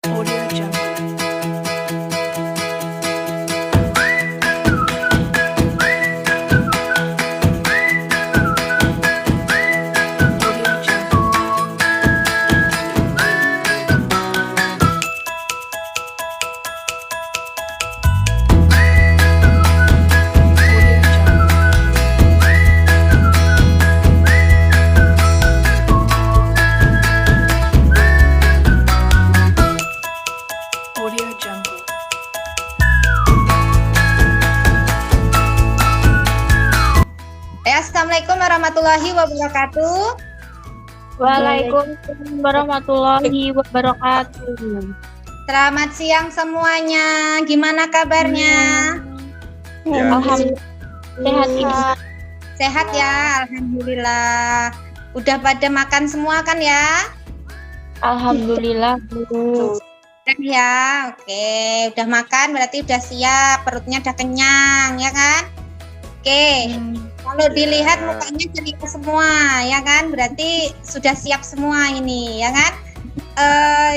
Audio Jungle. Audio Jungle. Audio Jungle. Audio Jungle. Assalamualaikum warahmatullahi wabarakatuh. Waalaikumsalam warahmatullahi wabarakatuh. Selamat siang semuanya. Gimana kabarnya? Alhamdulillah sehat Ibu. Sehat ya, alhamdulillah. Udah pada makan semua kan ya? Alhamdulillah Bu. Udah ya, oke. Udah makan berarti udah siap, perutnya udah kenyang ya kan? Oke. Kalau dilihat mukanya ceria semua, ya kan? Berarti sudah siap semua ini, ya kan?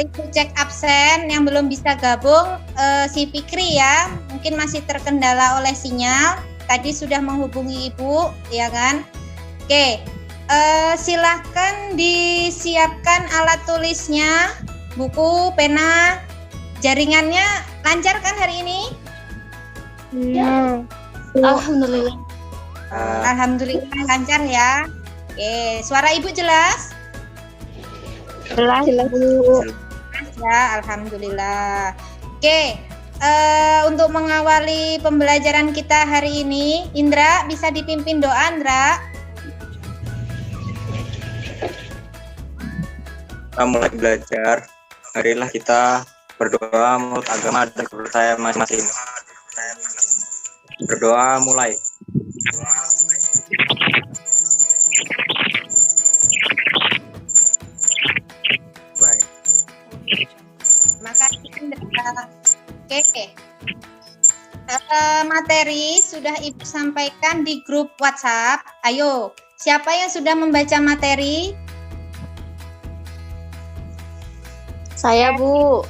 Itu cek absen yang belum bisa gabung, si Fikri ya, mungkin masih terkendala oleh sinyal. Tadi sudah menghubungi Ibu, ya kan? Oke, silahkan disiapkan alat tulisnya, buku, pena, jaringannya lancar kan hari ini? Alhamdulillah. Alhamdulillah lancar ya. Oke, suara Ibu jelas? Jelas Bu. Ya, alhamdulillah. Oke, untuk mengawali pembelajaran kita hari ini, Indra bisa dipimpin doa, Indra. Kita mulai belajar. Marilah kita berdoa menurut agama dan kepercayaan masing-masing. Berdoa mulai. Baik. Makasih Indra. Oke. Materi sudah Ibu sampaikan di grup WhatsApp. Ayo, siapa yang sudah membaca materi? Saya Bu.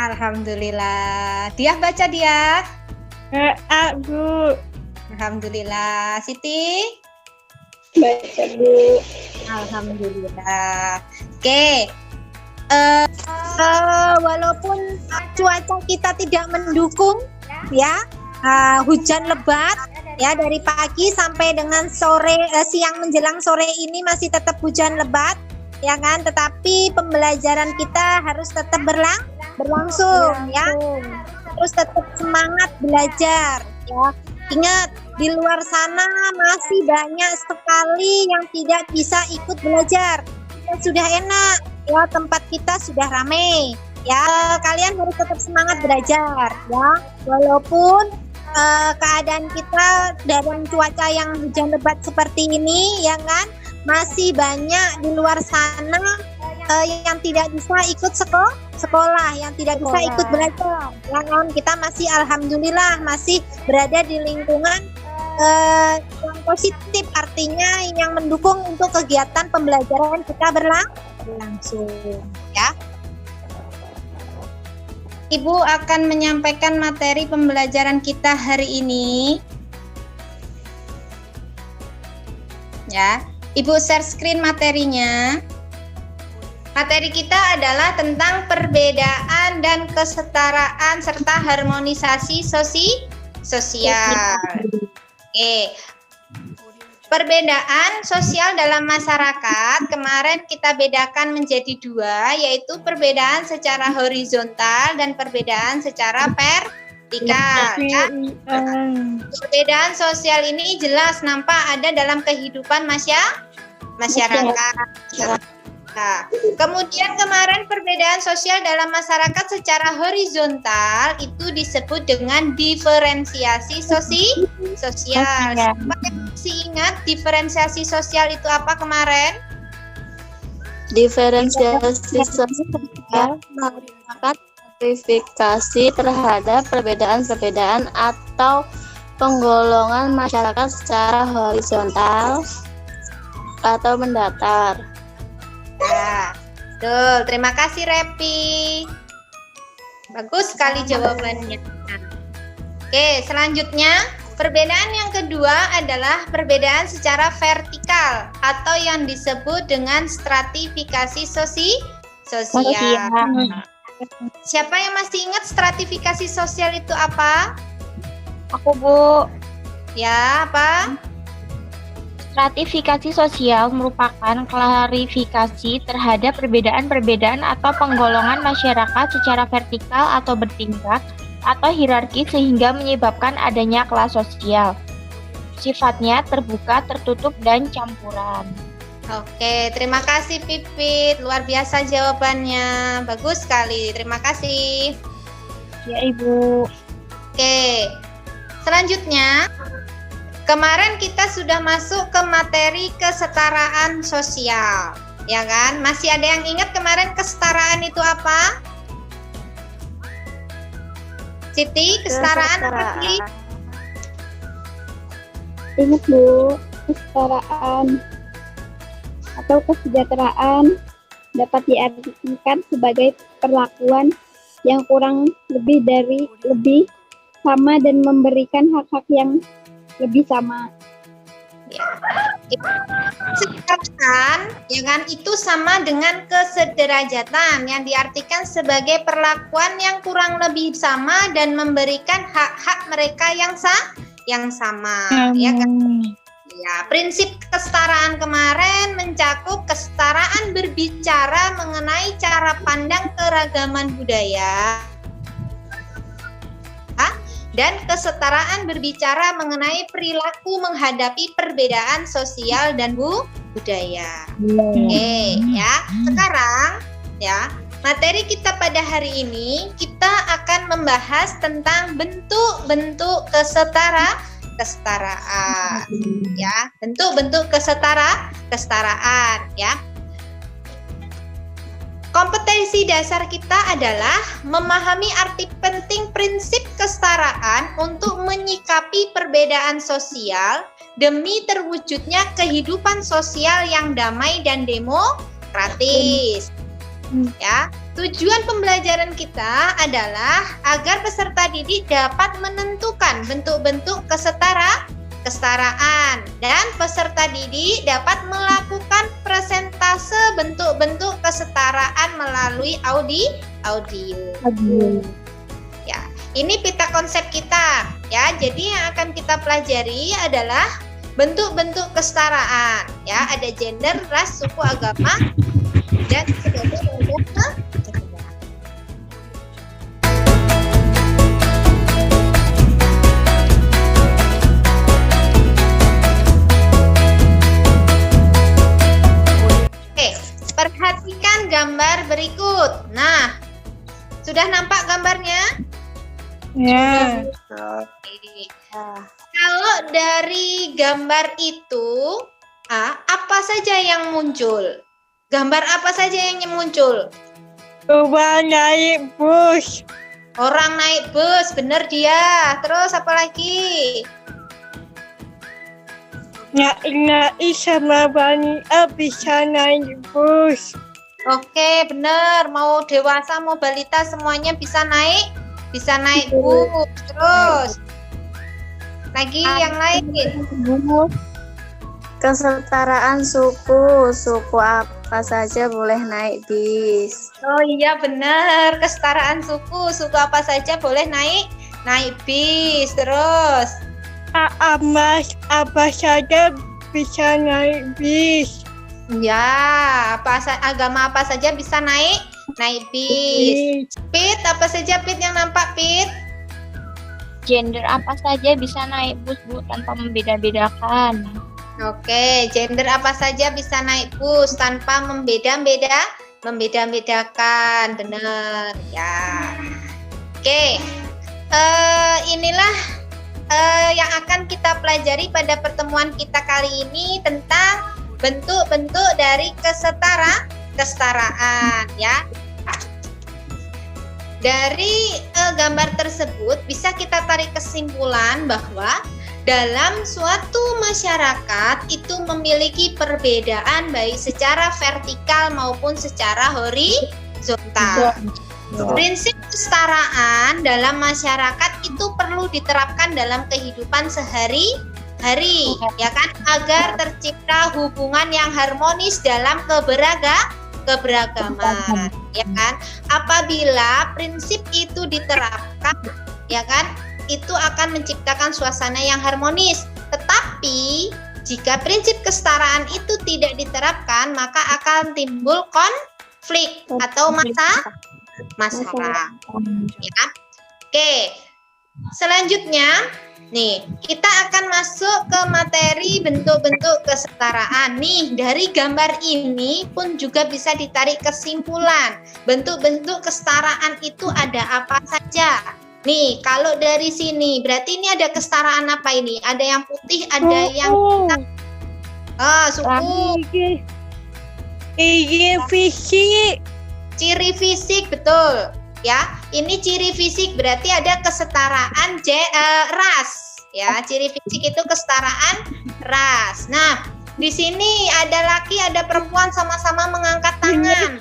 Alhamdulillah. Dia baca dia. Bu. Alhamdulillah. Siti? Baca Bu. Alhamdulillah. Oke. Walaupun cuaca kita tidak mendukung, ya, hujan lebat, ya dari pagi sampai dengan sore, siang menjelang sore ini masih tetap hujan lebat, ya kan? Tetapi pembelajaran kita harus tetap berlangsung, ya. Terus tetap semangat belajar, ya. Ingat, di luar sana masih banyak sekali yang tidak bisa ikut belajar. Sudah enak, ya, tempat kita sudah ramai, ya. Kalian harus tetap semangat belajar, ya. Walaupun keadaan kita dalam cuaca yang hujan lebat seperti ini, ya kan, masih banyak di luar sana yang tidak bisa ikut sekolah, yang tidak bisa ikut belajar, ya kan. Kita masih alhamdulillah masih berada di lingkungan yang positif, artinya yang mendukung untuk kegiatan pembelajaran kita berlangsung, ya. Ibu akan menyampaikan materi pembelajaran kita hari ini, ya. Ibu share screen materinya. Materi kita adalah tentang perbedaan dan kesetaraan serta harmonisasi sosial. Oke. Perbedaan sosial dalam masyarakat kemarin kita bedakan menjadi dua, yaitu perbedaan secara horizontal dan perbedaan secara vertikal. Ya. Perbedaan sosial ini jelas nampak ada dalam kehidupan masyarakat. Nah, kemudian kemarin perbedaan sosial dalam masyarakat secara horizontal itu disebut dengan diferensiasi sosial. Siapa yang masih ingat diferensiasi sosial itu apa kemarin? Diferensiasi sosial merupakan klasifikasi terhadap perbedaan-perbedaan atau penggolongan masyarakat secara horizontal atau mendatar. Nah, betul. Terima kasih Repi. bagus sekali jawabannya. Oke, selanjutnya perbedaan yang kedua adalah perbedaan secara vertikal atau yang disebut dengan stratifikasi sosial. Siapa yang masih ingat stratifikasi sosial itu apa? Aku, Bu. Ya, apa? Stratifikasi sosial merupakan klarifikasi terhadap perbedaan-perbedaan atau penggolongan masyarakat secara vertikal atau bertingkat atau hierarki sehingga menyebabkan adanya kelas sosial. Sifatnya terbuka, tertutup, dan campuran. Oke, terima kasih Pipit. Luar biasa jawabannya. Bagus sekali. Terima kasih. Ya, Ibu. Oke. Selanjutnya, kemarin kita sudah masuk ke materi kesetaraan sosial. Ya kan? Masih ada yang ingat kemarin kesetaraan itu apa? Siti, kesetaraan apa sih? Ingat, Bu, kesetaraan atau kesejahteraan dapat diartikan sebagai perlakuan yang kurang lebih sama dan memberikan hak-hak yang lebih sama. Kesetaraan, ya kan, itu sama dengan kesederajatan yang diartikan sebagai perlakuan yang kurang lebih sama dan memberikan hak-hak mereka yang sama, ya kan? Ya, prinsip kesetaraan kemarin mencakup kesetaraan berbicara mengenai cara pandang keragaman budaya dan kesetaraan berbicara mengenai perilaku menghadapi perbedaan sosial dan budaya. Oke, ya. Sekarang ya, materi kita pada hari ini kita akan membahas tentang bentuk-bentuk kesetaraan ya, bentuk-bentuk kesetaraan ya. Kompetensi dasar kita adalah memahami arti penting prinsip kesetaraan untuk menyikapi perbedaan sosial demi terwujudnya kehidupan sosial yang damai dan demokratis. Ya, tujuan pembelajaran kita adalah agar peserta didik dapat menentukan bentuk-bentuk kesetaraan dan peserta didik dapat melakukan presentase bentuk-bentuk kesetaraan melalui audio. Ya, ini pita konsep kita ya. Jadi yang akan kita pelajari adalah bentuk-bentuk kesetaraan ya. Ada gender, ras, suku, agama dan sebagainya. Perhatikan gambar berikut. Nah, sudah nampak gambarnya? Ya. Kalau dari gambar itu, apa saja yang muncul? Gambar apa saja yang muncul? Orang naik bus. Orang naik bus, bener dia. Terus apa lagi? Naik sama Bani bisa naik bus. Oke, bener. Mau dewasa, mau balita semuanya bisa naik bus. Terus lagi yang lain. Kesetaraan suku apa saja boleh naik bis. Oh iya benar, kesetaraan suku apa saja boleh naik bis. Terus Apa saja bisa naik bis. ya, agama apa saja bisa naik bis. Pit, apa saja Pit yang nampak Pit? Gender apa saja bisa naik bus, Bu, tanpa membeda-bedakan. Oke, gender apa saja bisa naik bus tanpa membeda-bedakan. Benar ya. Oke, inilah yang akan kita pelajari pada pertemuan kita kali ini tentang bentuk-bentuk dari kesetaraan ya. Dari gambar tersebut bisa kita tarik kesimpulan bahwa dalam suatu masyarakat itu memiliki perbedaan baik secara vertikal maupun secara horizontal. Prinsip kesetaraan dalam masyarakat itu perlu diterapkan dalam kehidupan sehari-hari, ya kan, agar tercipta hubungan yang harmonis dalam keberagaman, ya kan. Apabila prinsip itu diterapkan, ya kan, itu akan menciptakan suasana yang harmonis. Tetapi jika prinsip kesetaraan itu tidak diterapkan, maka akan timbul konflik atau masalah. Ya. Oke. Selanjutnya, nih, kita akan masuk ke materi bentuk-bentuk kesetaraan. Nih, dari gambar ini pun juga bisa ditarik kesimpulan. Bentuk-bentuk kesetaraan itu ada apa saja? Nih, kalau dari sini, berarti ini ada kesetaraan apa ini? Ada yang putih, ada yang hitam. Suku. Fisik. Ciri fisik, betul. Ya, ini ciri fisik berarti ada kesetaraan ras. Ya, ciri fisik itu kesetaraan ras. Nah, di sini ada laki, ada perempuan sama-sama mengangkat tangan.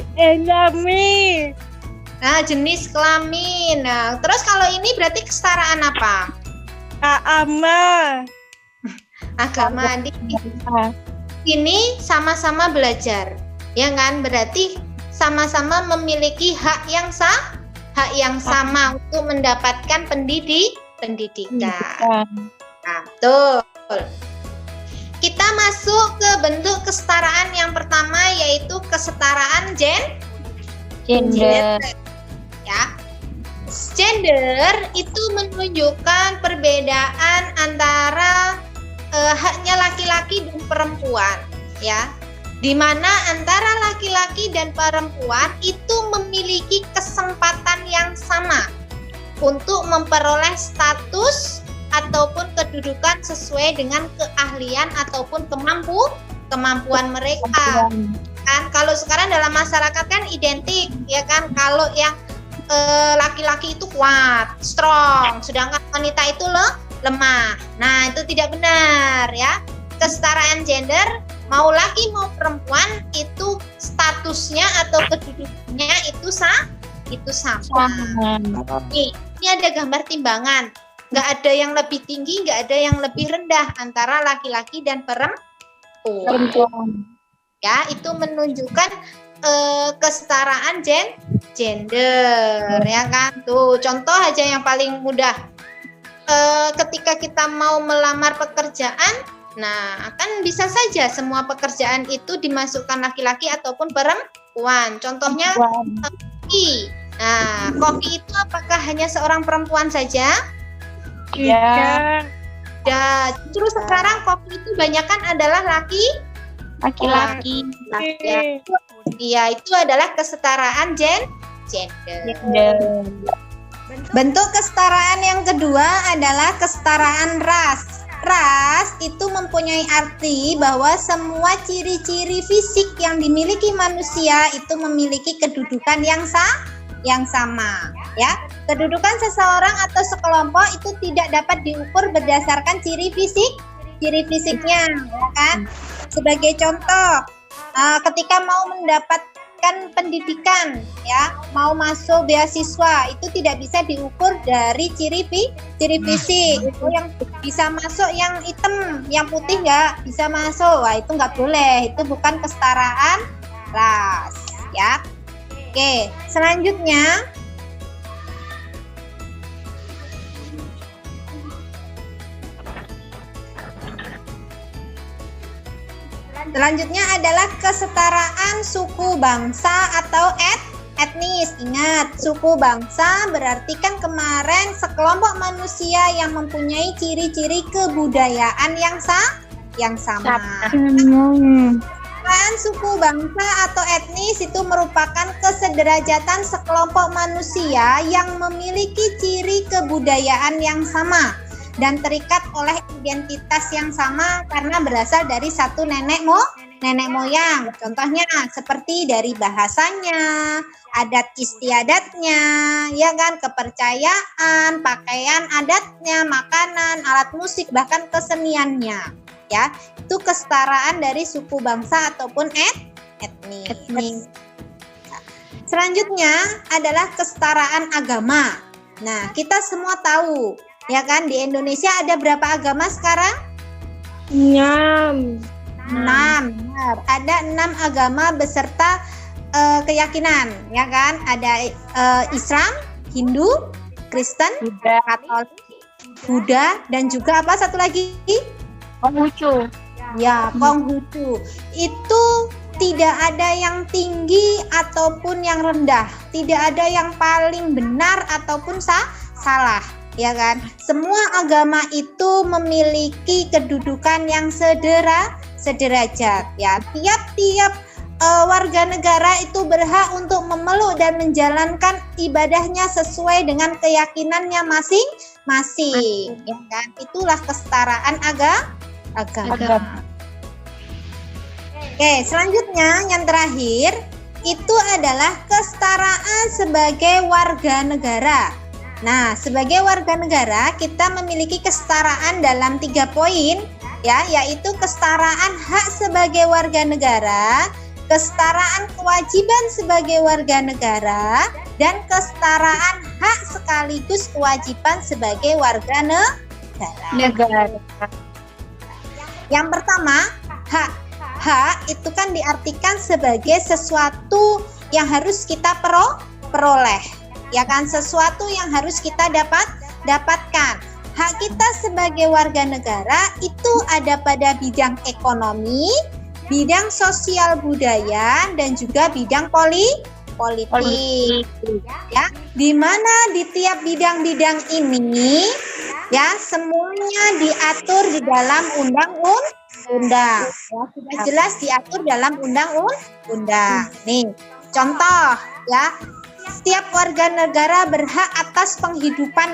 Nah, jenis kelamin. Nah, terus kalau ini berarti kesetaraan apa? Agama. Ini sama-sama belajar, ya kan? Berarti sama-sama memiliki hak yang sama untuk mendapatkan pendidikan. Nah, betul. Kita masuk ke bentuk kesetaraan yang pertama, yaitu kesetaraan gender. Ya. Gender itu menunjukkan perbedaan antara haknya laki-laki dan perempuan, ya. Di mana antara laki-laki dan perempuan itu memiliki kesempatan yang sama untuk memperoleh status ataupun kedudukan sesuai dengan keahlian ataupun kemampuan mereka. Kan kalau sekarang dalam masyarakat kan identik, ya kan, kalau yang laki-laki itu kuat, strong, sedangkan wanita itu lemah. Nah, itu tidak benar, ya. Kesetaraan gender, mau laki mau perempuan, itu statusnya atau kedudukannya itu sama. Ini ada gambar timbangan. Nggak ada yang lebih tinggi, nggak ada yang lebih rendah antara laki-laki dan perempuan. Ya, itu menunjukkan kesetaraan gender, ya kan. Tuh, contoh aja yang paling mudah. Ketika kita mau melamar pekerjaan, nah, kan bisa saja semua pekerjaan itu dimasukkan laki-laki ataupun perempuan. Contohnya koki. Nah, koki itu apakah hanya seorang perempuan saja? Ya. Ya, justru sekarang koki itu banyakan adalah Laki-laki. Iya, itu adalah kesetaraan gender. Bentuk kesetaraan yang kedua adalah kesetaraan ras. Ras itu mempunyai arti bahwa semua ciri-ciri fisik yang dimiliki manusia itu memiliki kedudukan yang sama, ya. Kedudukan seseorang atau sekelompok itu tidak dapat diukur berdasarkan ciri fisiknya, ya kan? Sebagai contoh, ketika mau mendapatkan pendidikan, ya, mau masuk beasiswa, itu tidak bisa diukur dari ciri fisik. Itu yang bisa masuk yang hitam, yang putih nggak bisa masuk. Wah, itu nggak boleh, itu bukan kesetaraan ras, ya. Oke, selanjutnya adalah kesetaraan suku bangsa atau etnis. Ingat, suku bangsa berarti kan kemarin sekelompok manusia yang mempunyai ciri-ciri kebudayaan yang sama. Kan suku bangsa atau etnis itu merupakan kesederajatan sekelompok manusia yang memiliki ciri kebudayaan yang sama dan terikat oleh identitas yang sama karena berasal dari satu nenek moyang. Contohnya seperti dari bahasanya, adat istiadatnya, ya kan, kepercayaan, pakaian adatnya, makanan, alat musik, bahkan keseniannya. Ya, itu kesetaraan dari suku bangsa ataupun etnis. Selanjutnya adalah kesetaraan agama. Nah, kita semua tahu, ya kan, di Indonesia ada berapa agama sekarang? 6. 6. Benar. Ada 6 agama beserta keyakinan, ya kan? Ada Islam, Hindu, Kristen, Katolik, Buddha, dan juga apa satu lagi? Konghucu. Ya, Konghucu. Itu tidak ada yang tinggi ataupun yang rendah, tidak ada yang paling benar ataupun salah, ya kan? Semua agama itu memiliki kedudukan yang sederajat, ya. Tiap-tiap warga negara itu berhak untuk memeluk dan menjalankan ibadahnya sesuai dengan keyakinannya masing-masing, ya kan? Itulah kesetaraan agama. Oke, selanjutnya yang terakhir itu adalah kesetaraan sebagai warga negara. Nah, sebagai warga negara kita memiliki kesetaraan dalam 3 poin, ya, yaitu kesetaraan hak sebagai warga negara, kesetaraan kewajiban sebagai warga negara, dan kesetaraan hak sekaligus kewajiban sebagai warga negara. Yang pertama, hak. Hak itu kan diartikan sebagai sesuatu yang harus kita peroleh, ya kan, sesuatu yang harus kita dapatkan. Hak kita sebagai warga negara itu ada pada bidang ekonomi, bidang sosial budaya, dan juga bidang politik. Ya, di mana di tiap bidang-bidang ini, ya, semuanya diatur di dalam undang-undang. Ya, sudah jelas diatur dalam undang-undang. Nih, contoh, ya, setiap warga negara berhak atas penghidupan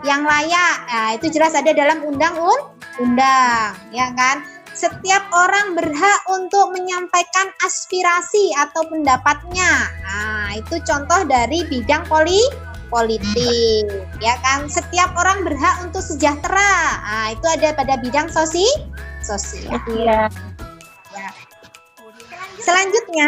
yang layak. Nah, itu jelas ada dalam undang-undang, ya kan? Setiap orang berhak untuk menyampaikan aspirasi atau pendapatnya. Nah, itu contoh dari bidang politik, ya kan? Setiap orang berhak untuk sejahtera. Nah, itu ada pada bidang sosial. Iya. Ya. Selanjutnya,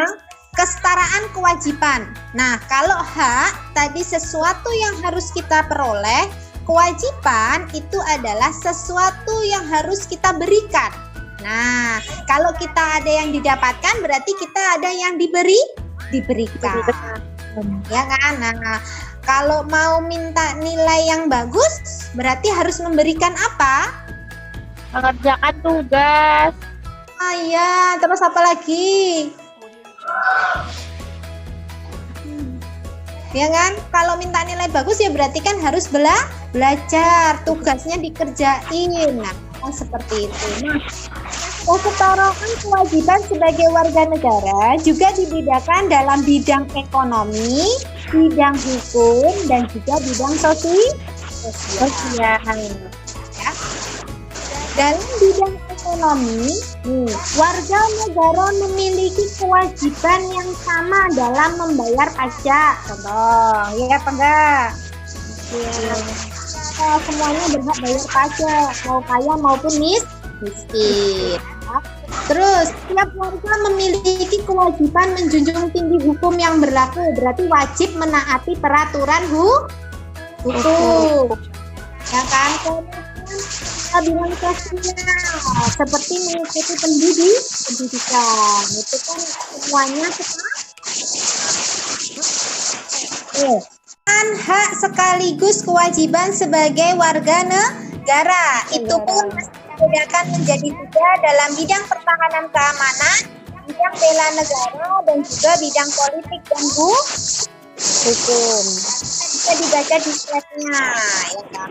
kesetaraan kewajiban. Nah, kalau hak tadi sesuatu yang harus kita peroleh, kewajiban itu adalah sesuatu yang harus kita berikan. Nah, kalau kita ada yang didapatkan, berarti kita ada yang diberikan. Ya kan? Nah, kalau mau minta nilai yang bagus, berarti harus memberikan apa? Mengerjakan tugas. Ah iya, terus apa lagi? Ya kan? Kalau minta nilai bagus ya berarti kan harus belajar, tugasnya dikerjain. Nah, seperti itu. Nah, kesetaraan kewajiban sebagai warga negara juga dibedakan dalam bidang ekonomi, bidang hukum, dan juga bidang sosial. Ya. Dalam bidang ekonomi, warga negara memiliki kewajiban yang sama dalam membayar pajak. Contoh, ya apa enggak? Semuanya berhak bayar pajak, mau kaya maupun miskin. Terus, setiap warga memiliki kewajiban menjunjung tinggi hukum yang berlaku, berarti wajib menaati peraturan hukum. Ya kan? Keadilan sosial seperti mengikuti pendidikan itu kan semuanya kan hak sekaligus kewajiban sebagai warga negara. Itu pun dibedakan menjadi 3 dalam bidang pertahanan keamanan, bidang bela negara, dan juga bidang politik dan hukum. Bisa dibaca di slide-nya, ya kan?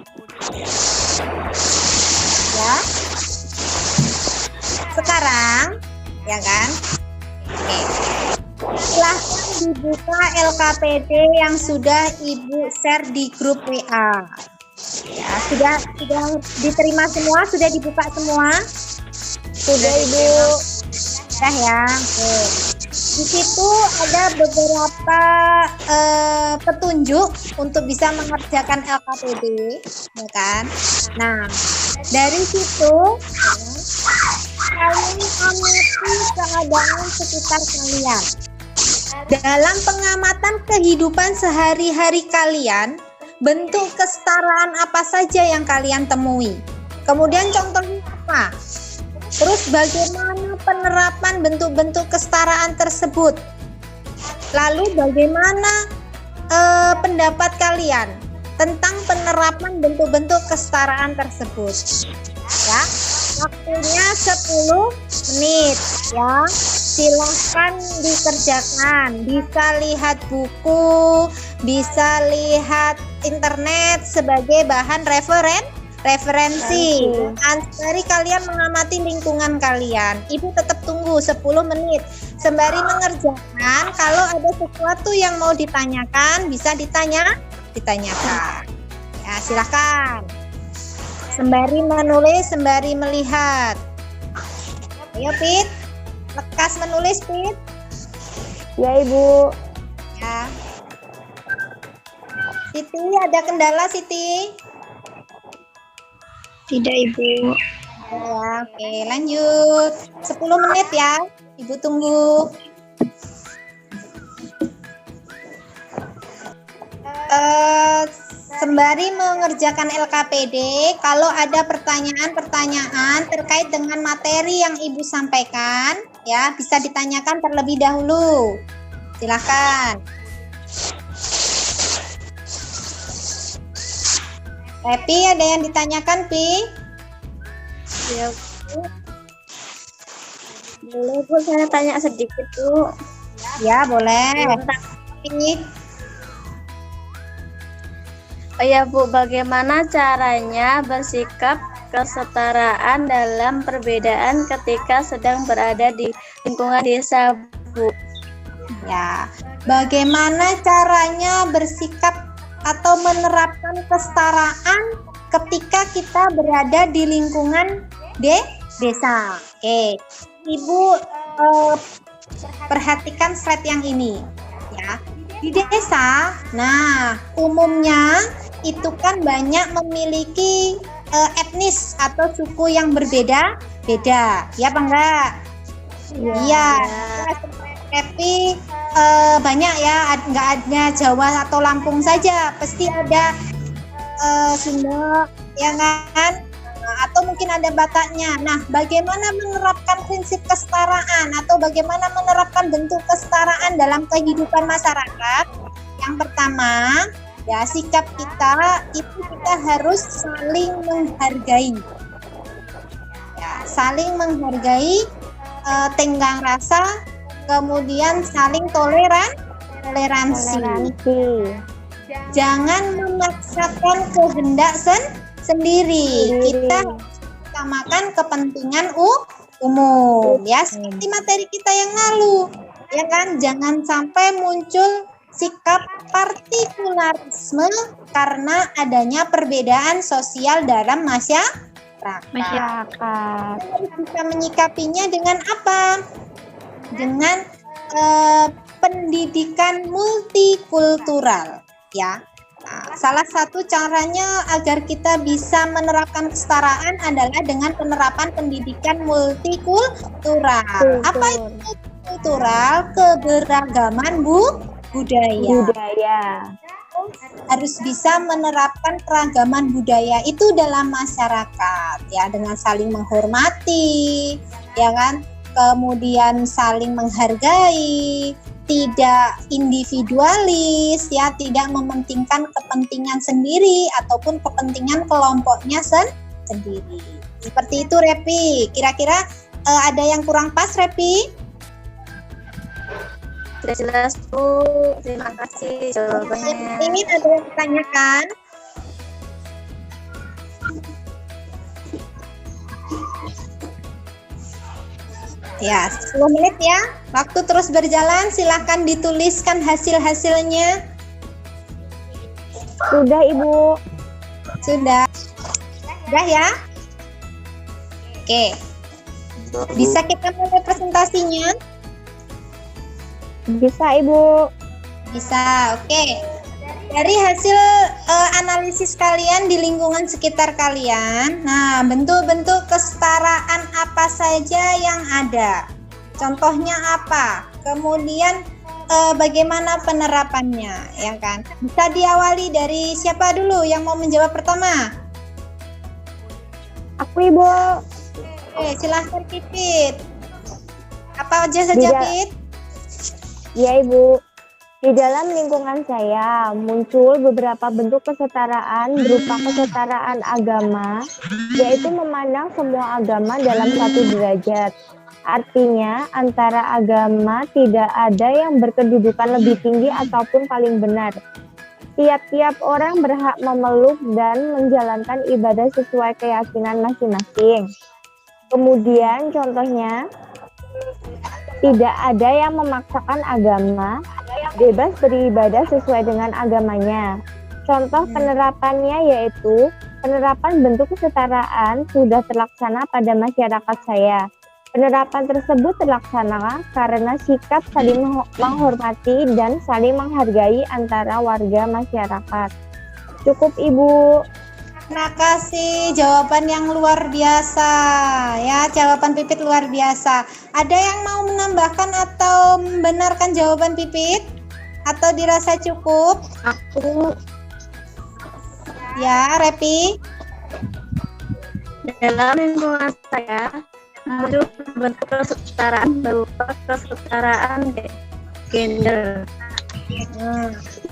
Ya. Sekarang, ya kan? Oke. Silahkan dibuka LKPD yang sudah Ibu share di grup WA. Ya, sudah diterima semua, sudah dibuka semua? Sudah, Ibu. Sudah ya. Oke. Di situ ada beberapa petunjuk untuk bisa mengerjakan LKPD, ya kan? Nah, dari situ kalian amati keadaan sekitar kalian. dalam pengamatan kehidupan sehari-hari kalian, bentuk kesetaraan apa saja yang kalian temui? Kemudian contohnya apa? Terus bagaimana penerapan bentuk-bentuk kesetaraan tersebut? Lalu bagaimana pendapat kalian tentang penerapan bentuk-bentuk kesetaraan tersebut? Ya, waktunya 10 menit ya. Silahkan dikerjakan. Bisa lihat buku, bisa lihat internet sebagai bahan referensi. Sembari kalian mengamati lingkungan kalian. Ibu tetap tunggu 10 menit. Sembari mengerjakan, kalau ada sesuatu yang mau ditanyakan, bisa ditanyakan. Ya, silakan. Sembari menulis, sembari melihat. Ayo, Pit. Lekas menulis, Pit. Ya, Ibu. Ya. Siti, ada kendala, Siti? Tidak, Ibu. Ya, oke, lanjut. 10 menit ya. Ibu tunggu. Sembari mengerjakan LKPD, kalau ada pertanyaan-pertanyaan terkait dengan materi yang Ibu sampaikan, ya bisa ditanyakan terlebih dahulu. Silakan. Pi, ada yang ditanyakan, Pi? Ya, Bu. Boleh, Bu, saya tanya sedikit, Bu. Ya, boleh. Pi. Oh ya, Bu, bagaimana caranya bersikap kesetaraan dalam perbedaan ketika sedang berada di lingkungan desa, Bu? Ya, bagaimana caranya bersikap atau menerapkan kesetaraan ketika kita berada di lingkungan desa? Oke, Ibu perhatikan slide yang ini, ya. Di desa, nah umumnya itu kan banyak memiliki etnis atau suku yang berbeda-beda, ya apa enggak? Iya. Tapi banyak ya, enggak hanya Jawa atau Lampung saja, pasti ada Sunda, ya kan? Atau mungkin ada Bataknya. Nah, bagaimana menerapkan prinsip kesetaraan atau bagaimana menerapkan bentuk kesetaraan dalam kehidupan masyarakat? Yang pertama, ya sikap kita itu kita harus saling menghargai. Ya, saling menghargai, tenggang rasa, kemudian saling toleransi. Jangan memaksakan kehendak sendiri. Kita utamakan kepentingan umum, ya seperti materi kita yang lalu, ya kan? Jangan sampai muncul sikap partikularisme karena adanya perbedaan sosial dalam masyarakat. Bisa menyikapinya dengan apa? Dengan pendidikan multikultural, ya. Nah, salah satu caranya agar kita bisa menerapkan kesetaraan adalah dengan penerapan pendidikan multikultural. Apa itu multikultural? Keberagaman budaya. Harus bisa menerapkan keragaman budaya itu dalam masyarakat, ya, dengan saling menghormati, ya kan? Kemudian saling menghargai, tidak individualis, ya, tidak mementingkan kepentingan sendiri ataupun kepentingan kelompoknya sendiri. Seperti itu, Repi. Kira-kira ada yang kurang pas, Repi? Sudah jelas, Bu. Terima kasih jawabannya. Ini ada yang ditanyakan? Ya, 10 menit ya. Waktu terus berjalan, silahkan dituliskan hasil-hasilnya. Sudah, Ibu. Sudah. Sudah ya? Oke. Bisa kita mulai presentasinya? Bisa, Ibu. Bisa, oke. Dari hasil analisis kalian di lingkungan sekitar kalian, nah bentuk-bentuk kesetaraan apa saja yang ada? Contohnya apa? Kemudian bagaimana penerapannya, ya kan? Bisa diawali dari siapa dulu yang mau menjawab pertama? Aku, Ibu. Silahkan Pipit. Apa aja saja, Pit? Ya, Ibu. Di dalam lingkungan saya muncul beberapa bentuk kesetaraan berupa kesetaraan agama, yaitu memandang semua agama dalam satu derajat. Artinya, antara agama tidak ada yang berkedudukan lebih tinggi ataupun paling benar. Tiap-tiap orang berhak memeluk dan menjalankan ibadah sesuai keyakinan masing-masing. Kemudian, contohnya, tidak ada yang memaksakan agama, bebas beribadah sesuai dengan agamanya. Contoh penerapannya yaitu penerapan bentuk kesetaraan sudah terlaksana pada masyarakat saya. Penerapan tersebut terlaksana karena sikap saling menghormati dan saling menghargai antara warga masyarakat. Cukup, Ibu. Terima kasih, jawaban yang luar biasa ya, jawaban Pipit luar biasa. Ada yang mau menambahkan atau membenarkan jawaban Pipit? Atau dirasa cukup? Aku Ya, Repi. dalam lingkungan saya muncul bentuk kesetaraan berupa kesetaraan gender,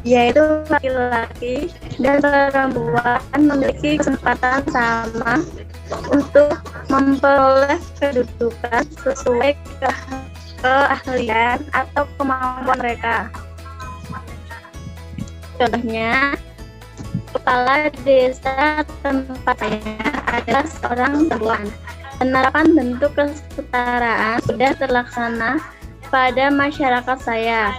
yaitu laki-laki dan perempuan memiliki kesempatan sama untuk memperoleh kedudukan sesuai keahlian atau kemampuan mereka. Contohnya, kepala desa tempat saya adalah seorang perempuan. Penerapan bentuk kesetaraan sudah terlaksana pada masyarakat saya.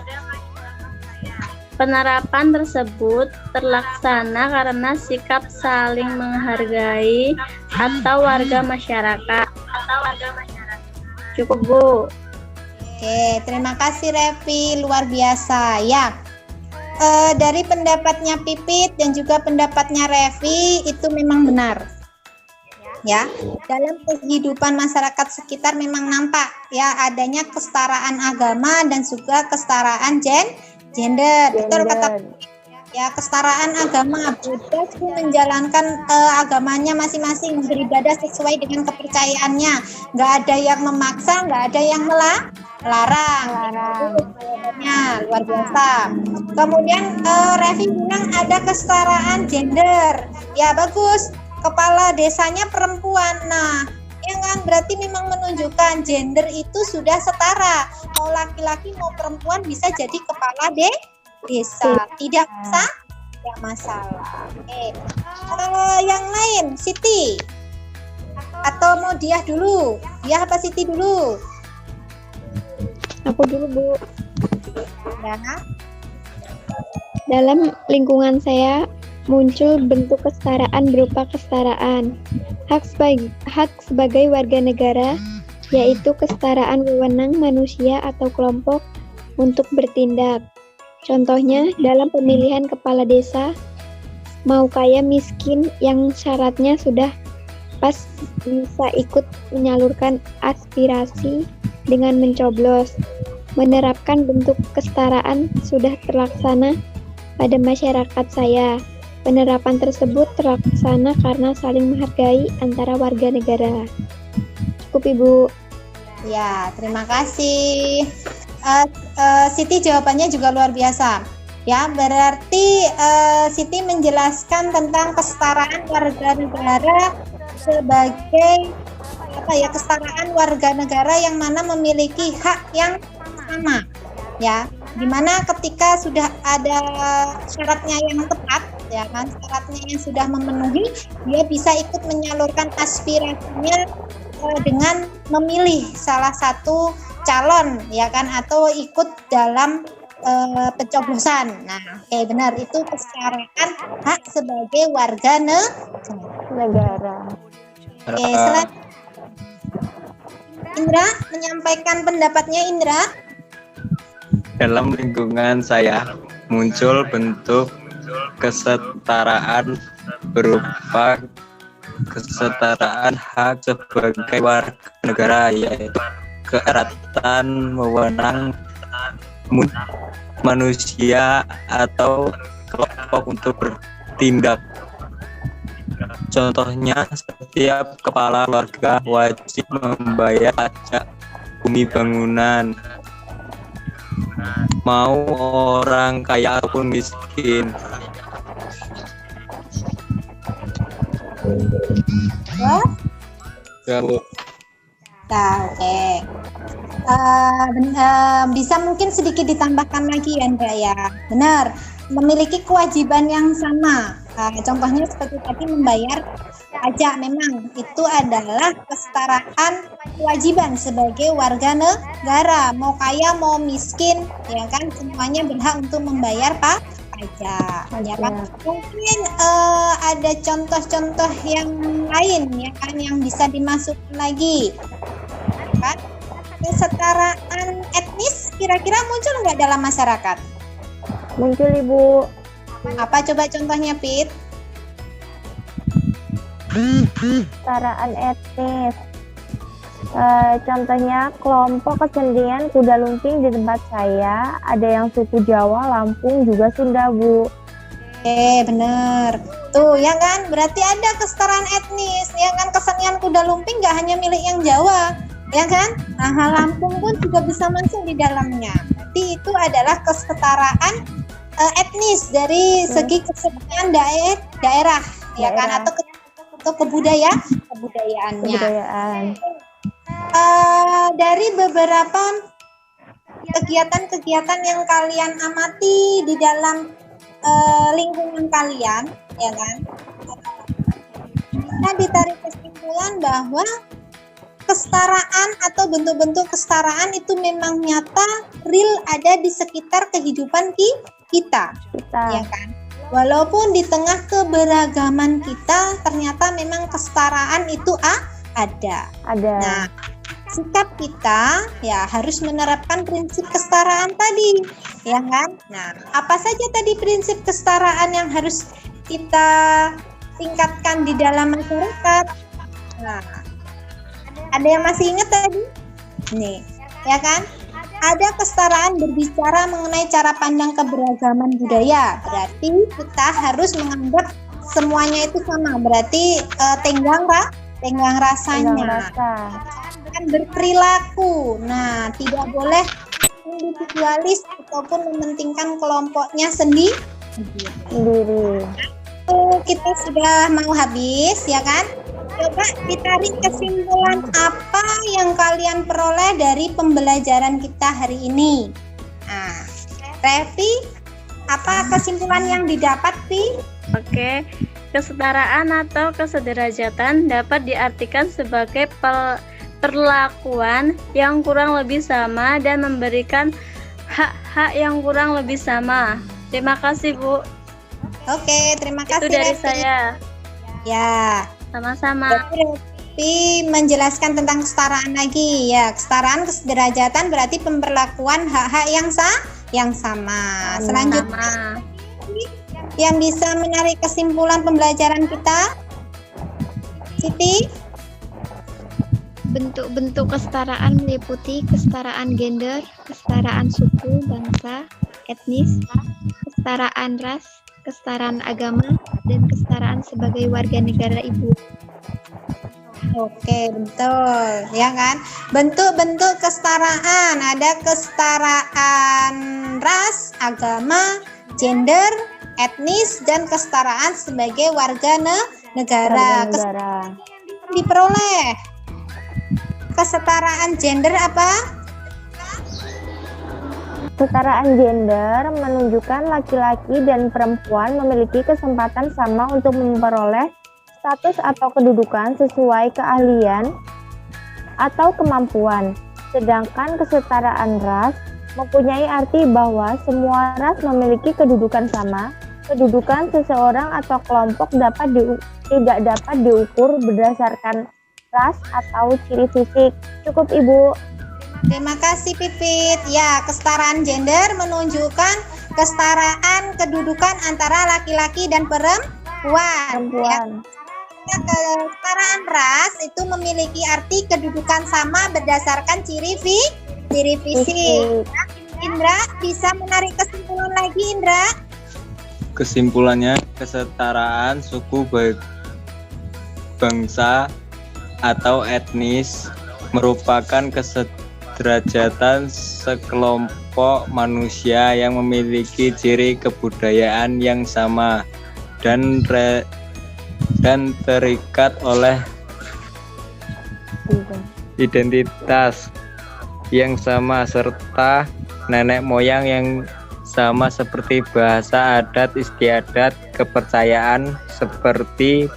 Penerapan tersebut terlaksana karena sikap saling menghargai atau warga masyarakat. Cukup, Bu. Oke, terima kasih Repi, luar biasa ya. Dari pendapatnya Pipit dan juga pendapatnya Revi itu memang benar. Ya, dalam kehidupan masyarakat sekitar memang nampak ya adanya kesetaraan agama dan juga kesetaraan gender. Betul kata ya, kesetaraan agama, bebas menjalankan agamanya masing-masing, beribadah sesuai dengan kepercayaannya. Nggak ada yang memaksa, nggak ada yang melarang. Jawabannya luar biasa. Kemudian Revi bilang ada kesetaraan gender. Ya bagus. Kepala desanya perempuan. Nah, ya kan berarti memang menunjukkan gender itu sudah setara. Mau laki-laki mau perempuan bisa jadi kepala desa. Tidak masalah. Oke. Yang lain, Siti. Atau mau Diah dulu? Diah apa Siti dulu? Aku dulu, Bu. Ya. Dalam lingkungan saya muncul bentuk kesetaraan berupa kesetaraan hak sebagai warga negara, yaitu kesetaraan wewenang manusia atau kelompok untuk bertindak. Contohnya dalam pemilihan kepala desa, mau kaya miskin yang syaratnya sudah pas bisa ikut menyalurkan aspirasi dengan mencoblos. Menerapkan bentuk kesetaraan sudah terlaksana pada masyarakat saya. Penerapan tersebut terlaksana karena saling menghargai antara warga negara. Cukup, Ibu. Ya, terima kasih. Siti jawabannya juga luar biasa. Ya, berarti Siti menjelaskan tentang kesetaraan warga negara sebagai kesetaraan warga negara yang mana memiliki hak yang sama. Ya, dimana ketika sudah ada syaratnya yang tepat, ya kan, syaratnya yang sudah memenuhi, dia bisa ikut menyalurkan aspirasinya dengan memilih salah satu calon, ya kan, atau ikut dalam pencoblosan. Nah, benar, itu kesetaraan hak sebagai warga negara. Selanjutnya Indra menyampaikan pendapatnya. Indra. Dalam lingkungan saya muncul bentuk kesetaraan berupa kesetaraan hak sebagai warga negara, yaitu keeratan wewenang manusia atau kelompok untuk bertindak. Contohnya, setiap kepala keluarga wajib membayar pajak bumi bangunan, mau orang kaya ataupun miskin. Ya, Bu. Nah, oke. Bisa mungkin sedikit ditambahkan lagi ya, Mbak ya. Benar, memiliki kewajiban yang sama. Contohnya seperti tadi membayar pajak, memang itu adalah kesetaraan kewajiban sebagai warga negara. Mau kaya, mau miskin, ya kan, semuanya berhak untuk membayar pajak. Ya kan? Mungkin ada contoh-contoh yang lain, ya kan, yang bisa dimasukkan lagi. Kan? Kesetaraan etnis kira-kira muncul nggak dalam masyarakat? Muncul, Ibu. Apa coba contohnya, Pit? Kesetaraan etnis. Contohnya kelompok kesenian kuda lumping di tempat saya, ada yang suku Jawa, Lampung, juga Sunda, Bu. Bener. Tuh, ya kan? Berarti ada kesetaraan etnis, ya kan? Kesenian kuda lumping nggak hanya milik yang Jawa, ya kan? Nah, Lampung pun juga bisa masuk di dalamnya. Berarti itu adalah kesetaraan etnis dari segi kesenian daerah, ya kan? Atau kebudayaannya. Dari beberapa kegiatan-kegiatan yang kalian amati di dalam lingkungan kalian, ya kan? Kita ditarik kesimpulan bahwa kesetaraan atau bentuk-bentuk kesetaraan itu memang nyata, real, ada di sekitar kehidupan kita, ya kan? Walaupun di tengah keberagaman kita, ternyata memang kesetaraan itu ada. Nah, sikap kita ya harus menerapkan prinsip kesetaraan tadi, ya kan? Nah, apa saja tadi prinsip kesetaraan yang harus kita tingkatkan di dalam masyarakat? Nah, ada yang masih ingat tadi? Nih, ya kan? Ada kesetaraan berbicara mengenai cara pandang keberagaman budaya. Berarti kita harus menganggap semuanya itu sama. Berarti tenggang rasanya. Kan berperilaku. Nah, tidak boleh individualis ataupun mementingkan kelompoknya sendiri. Kita sudah mau habis, ya kan? Coba ditarik kesimpulan apa yang kalian peroleh dari pembelajaran kita hari ini. Nah, Revi, apa kesimpulan yang didapat, Pi? Oke, kesetaraan atau kesederajatan dapat diartikan sebagai perlakuan yang kurang lebih sama dan memberikan hak-hak yang kurang lebih sama. Terima kasih, Bu. Oke, terima kasih. Itu dari Revi. saya. Ya. Sama-sama. Tapi menjelaskan tentang kesetaraan lagi, ya, kesetaraan, kesederajatan berarti pemberlakuan hak-hak yang sama. Selanjutnya, yang bisa menarik kesimpulan pembelajaran kita, Siti? Bentuk-bentuk kesetaraan meliputi kesetaraan gender, kesetaraan suku, bangsa, etnis, kesetaraan ras, kesetaraan agama, dan kesetaraan sebagai warga negara ibu. Oke, betul, ya kan? Bentuk-bentuk kesetaraan, ada kesetaraan ras, agama, gender, etnis, dan kesetaraan sebagai warga negara. Kesetaraan yang diperoleh. Kesetaraan gender apa? Kesetaraan gender menunjukkan laki-laki dan perempuan memiliki kesempatan sama untuk memperoleh status atau kedudukan sesuai keahlian atau kemampuan. Sedangkan kesetaraan ras mempunyai arti bahwa semua ras memiliki kedudukan sama. Kedudukan seseorang atau kelompok tidak dapat diukur berdasarkan ras atau ciri fisik. Cukup, Ibu. Terima kasih, Pipit. Ya, kesetaraan gender menunjukkan kesetaraan kedudukan antara laki-laki dan perempuan. Ya, kesetaraan ras itu memiliki arti kedudukan sama berdasarkan ciri fisik. Indra, bisa menarik kesimpulan lagi, Indra? Kesimpulannya, kesetaraan suku bangsa atau etnis merupakan kesederajatan sekelompok manusia yang memiliki ciri kebudayaan yang sama dan terikat oleh identitas yang sama serta nenek moyang yang sama seperti bahasa, adat istiadat, kepercayaan seperti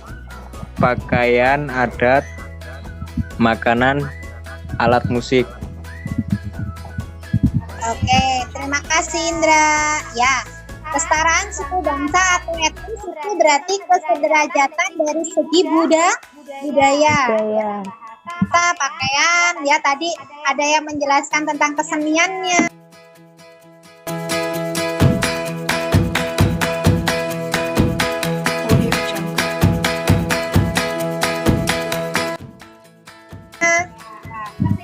pakaian adat, makanan, alat musik. Oke, terima kasih Indra. Ya, kesetaraan suku bangsa atau etnis itu berarti kesederajatan dari segi budaya. Bahasa, pakaian, ya tadi ada yang menjelaskan tentang keseniannya. Audio Jungle.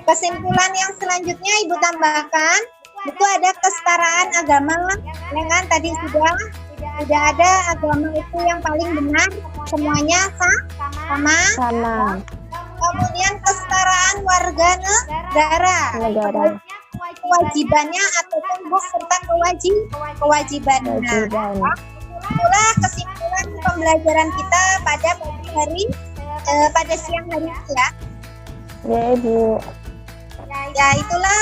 Kesimpulan yang selanjutnya Ibu tambahkan, itu ada kesetaraan agama, ya kan tadi sudah ada agama itu yang paling benar, semuanya sama. Kemudian kesetaraan warga negara. Kewajibannya ataupun hak serta kewajibannya. Itulah kesimpulan pembelajaran kita pada pagi hari, pada siang hari ini ya. Ya, Ibu. Ya, itulah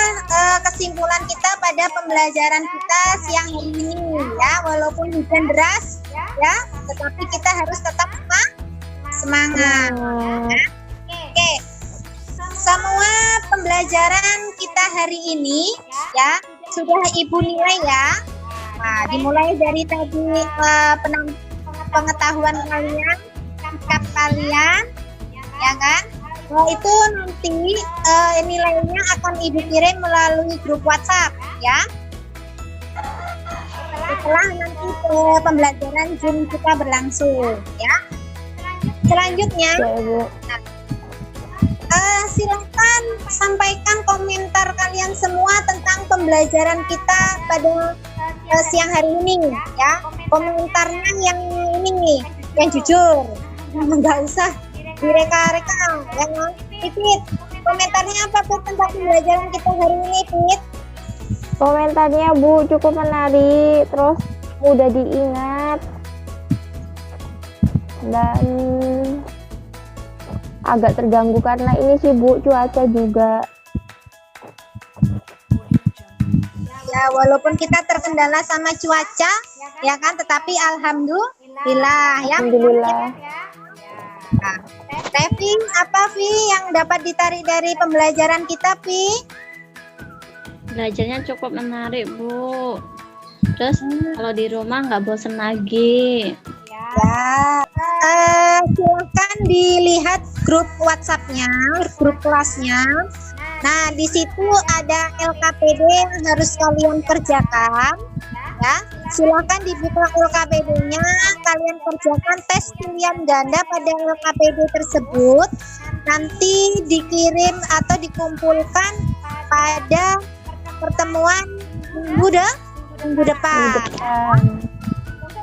kesimpulan kita pada pembelajaran kita siang hari ini ya. Walaupun hujan deras ya, tetapi kita harus tetap semangat. Oke. Semua pembelajaran kita hari ini ya sudah Ibu nilai ya. Nah, dimulai dari tadi pengetahuan kalian, sikap kalian, ya kan? Nah, itu nanti nilainya akan Ibu kirim melalui grup WhatsApp ya. Setelah nanti pembelajaran Zoom kita berlangsung ya. Selanjutnya, silakan sampaikan komentar kalian semua tentang pembelajaran kita pada siang hari ini ya. Komentarnya yang ini, yang jujur, nggak usah direka-reka ya. Pipit, komentarnya apa Pit tentang pembelajaran kita hari ini, Pit? Komentarnya Bu cukup menarik, terus mudah diingat dan agak terganggu karena ini sih Bu cuaca juga. Ya, walaupun kita terkendala sama cuaca ya kan, tetapi alhamdulillah ya. Nah, Tevi, apa Vi yang dapat ditarik dari pembelajaran kita, Vi? Belajarnya cukup menarik, Bu. Terus kalau di rumah nggak bosan lagi. Ya, silakan dilihat grup WhatsApp-nya, grup kelasnya. Nah, di situ ada LKPD yang harus kalian kerjakan. Ya, silakan dibuka LKPD-nya, kalian kerjakan tes pilihan ganda pada LKPD tersebut. Nanti dikirim atau dikumpulkan pada pertemuan minggu depan.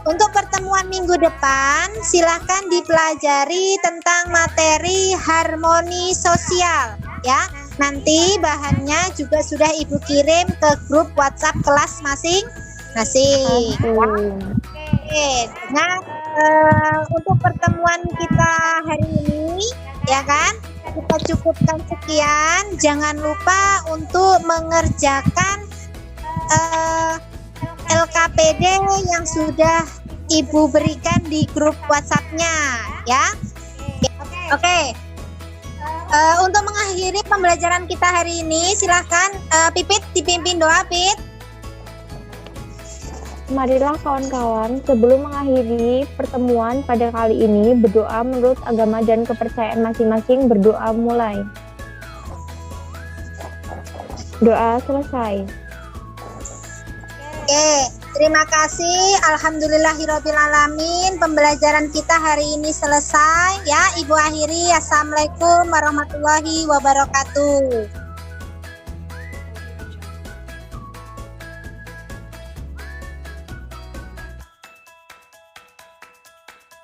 Untuk pertemuan minggu depan, silakan dipelajari tentang materi harmoni sosial ya. Nanti bahannya juga sudah Ibu kirim ke grup WhatsApp kelas masing-masing. Oke, nah untuk pertemuan kita hari ini ya kan, kita cukupkan sekian. Jangan lupa untuk mengerjakan LKPD yang sudah Ibu berikan di grup WhatsApp-nya ya. Oke. Untuk mengakhiri pembelajaran kita hari ini, silahkan Pipit dipimpin doa, Pit. Marilah kawan-kawan, sebelum mengakhiri pertemuan pada kali ini, berdoa menurut agama dan kepercayaan masing-masing. Berdoa mulai. Doa selesai. Oke, terima kasih. Alhamdulillahirrabbilalamin. Pembelajaran kita hari ini selesai ya. Ibu akhiri. Assalamualaikum warahmatullahi wabarakatuh.